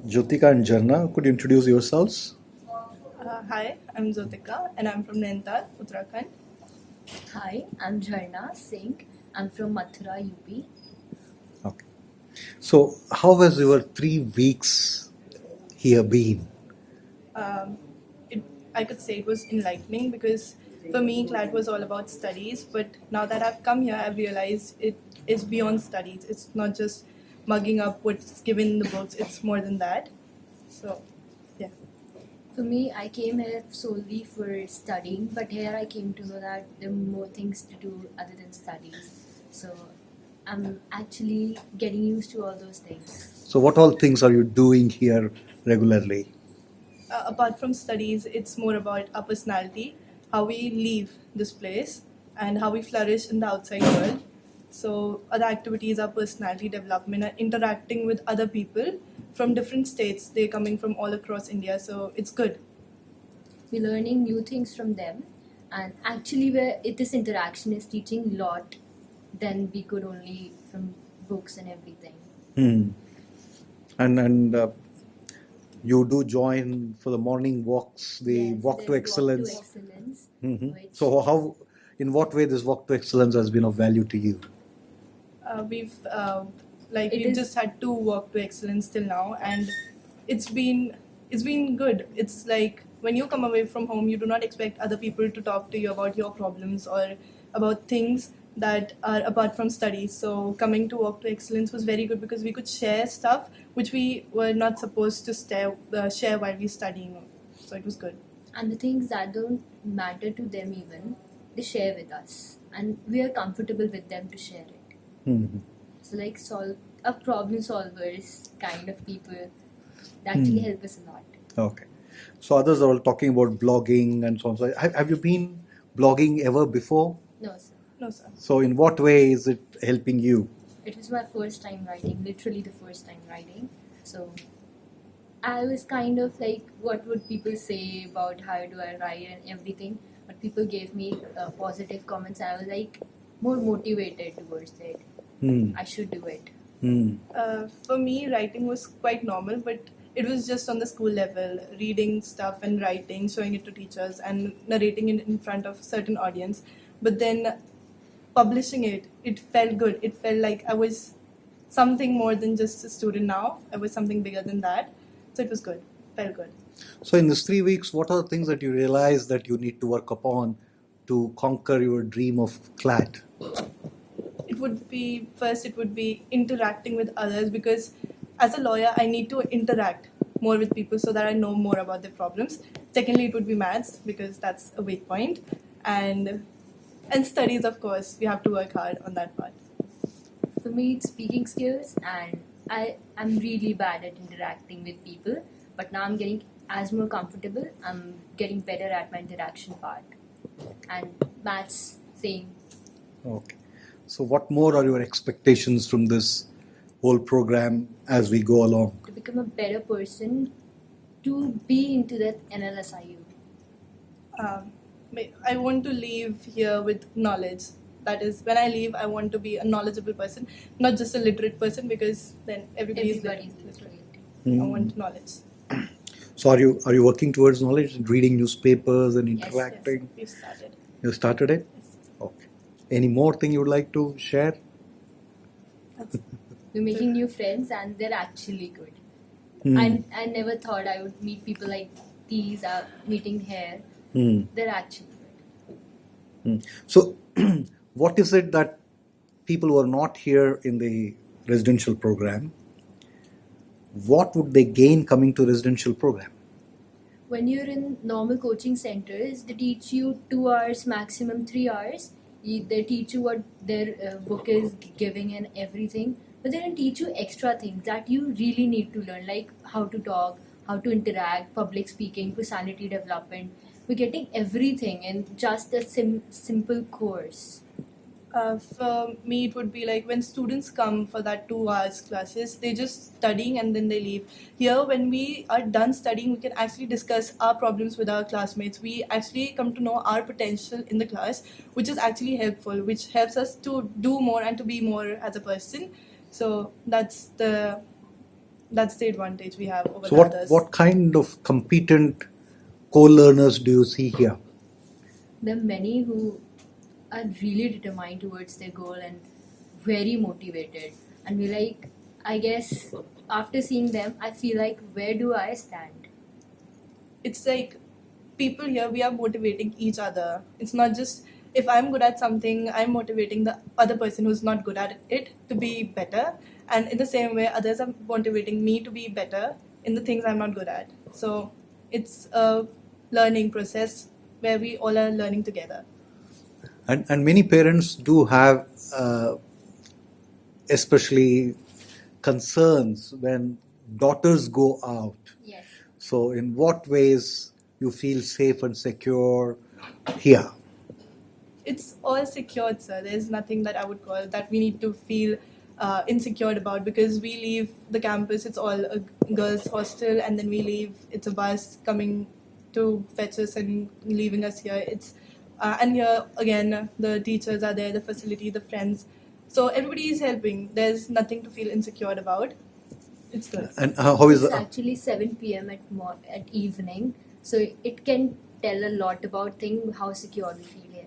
Jyotika and Jharna, could you introduce yourselves? Hi, I'm Jyotika and I'm from Nainital, Uttarakhand. Hi, I'm Jharna Singh. I'm from Mathura, UP. Okay. So, how has your 3 weeks here been? Um, I could say it was enlightening because for me, CLAT was all about studies. But now that I've come here, I've realized it is beyond studies. It's not just mugging up what's given in the books, it's more than that. So, yeah. For me, I came here solely for studying, but here I came to know that there are more things to do other than studies. So I'm actually getting used to all those things. So, what all things are you doing here regularly? Apart from studies, it's more about our personality, how we leave this place, and how we flourish in the outside world. So, other activities are personality development and interacting with other people from different states. They're coming from all across India, so it's good. We're learning new things from them, and actually, this interaction is teaching a lot than we could only from books and everything. Hmm. And you do join for the morning walks, the Yes, walk the to excellence. Walk to excellence. Mhm. Which So, how, in what way this walk to excellence has been of value to you? We've It we've is- just had to work to excellence till now, and it's been good. It's like when you come away from home, you do not expect other people to talk to you about your problems or about things that are apart from studies. So coming to work to excellence was very good because we could share stuff which we were not supposed to share while we studying. So it was good. and the things that don't matter to them even, they share with us, and we are comfortable with them to share it. Mhm. So like problem solvers kind of people that actually help us a lot. Okay. So, others are all talking about blogging and so on. So, have you been blogging ever before? No, sir. No, sir. So, in what way is it helping you? It was my first time writing, literally the first time writing. So I was kind of like, what would people say about how do I write and everything? But people gave me positive comments. I was like more motivated towards it. Hmm. I should do it. Hmm. For me, writing was quite normal, but it was just on the school level, reading stuff and writing, showing it to teachers, and narrating it in front of a certain audience. But then publishing it, it felt good. It felt like I was something more than just a student now. I was something bigger than that. So it was good. Felt good. So, in these 3 weeks, what are the things that you realize that you need to work upon to conquer your dream of CLAT? It would be interacting with others because as a lawyer I need to interact more with people so that I know more about their problems. Secondly, it would be maths because that's a weak point, and studies, of course. We have to work hard on that part. For me, it's speaking skills, and I'm really bad at interacting with people. But now I'm getting as more comfortable. I'm getting better at my interaction part, and maths same. Okay. So, what more are your expectations from this whole program as we go along? To become a better person, to be into that NLSIU. um, I want to leave here with knowledge. That is, when I leave, I want to be a knowledgeable person, not just a literate person, because then everybody's Everybody's literate. literate. I want knowledge. So, are you working towards knowledge, reading newspapers and Yes, interacting? We've started. You started it? Yes. Okay. Any more thing you would like to share? We're making new friends, and they're actually good. Hmm. I never thought I would meet people like these. Meeting here, Hmm. they're actually good. Hmm. So, what is it that people who are not here in the residential program, what would they gain coming to residential program? When you're in normal coaching centers, they teach you 2 hours, maximum 3 hours. They teach you what their book is giving and everything, but they don't teach you extra things that you really need to learn, like how to talk, how to interact, public speaking, personality development. We're getting everything in just a simple course. For me, it would be like when students come for that 2 hours classes, they just studying and then they leave. Here, when we are done studying, we can actually discuss our problems with our classmates. We actually come to know our potential in the class, which is actually helpful, which helps us to do more and to be more as a person. So that's the advantage we have over So the others. what kind of competent co-learners do you see here? There are many who are really determined towards their goal and very motivated. And we like, I guess, after seeing them, I feel like, where do I stand? It's like people here, we are motivating each other. It's not just if I'm good at something, I'm motivating the other person who's not good at it to be better. And in the same way, others are motivating me to be better in the things I'm not good at. So it's a learning process where we all are learning together. And many parents do have especially concerns when daughters go out. Yes. So in what ways you feel safe and secure here? It's all secured, sir. There's nothing that I would call that we need to feel insecure about, because we leave the campus, it's all a girls' hostel, and then we leave, it's a bus coming to fetch us and leaving us here. It's and here again, the teachers are there, the facility, the friends. So everybody is helping. There's nothing to feel insecure about. It's good. And how is It's actually 7 p.m. at evening, so it can tell a lot about how secure we feel here.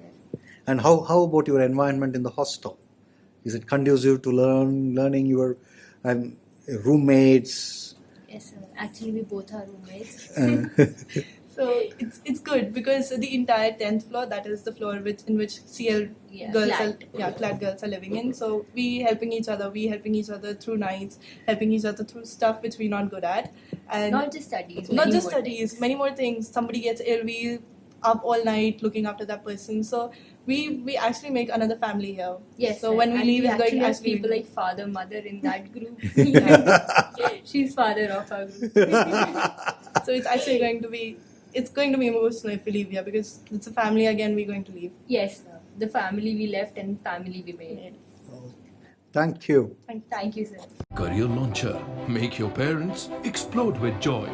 and how about your environment in the hostel? Is it conducive to learning your roommates? Yes, sir. Actually, we both are roommates. So it's good because the entire 10th floor, that is the floor in which CL girls CLAT. CLAT girls are living in. So we helping each other through nights, helping each other through stuff which we're not good at, and Not just studies. not many just more studies, things. many more things. Somebody gets ill, we up all night looking after that person. So we actually make another family here. Yes. So sir. when we And leave, we it's going actually to have actually people like father, mother in that group. She's father of our group. So it's actually going to be emotional if we leave here, because it's a family again. We're going to leave. Yes, sir. The family we left and family we made. Thank you. Thank you, sir. Career Launcher. Make your parents explode with joy.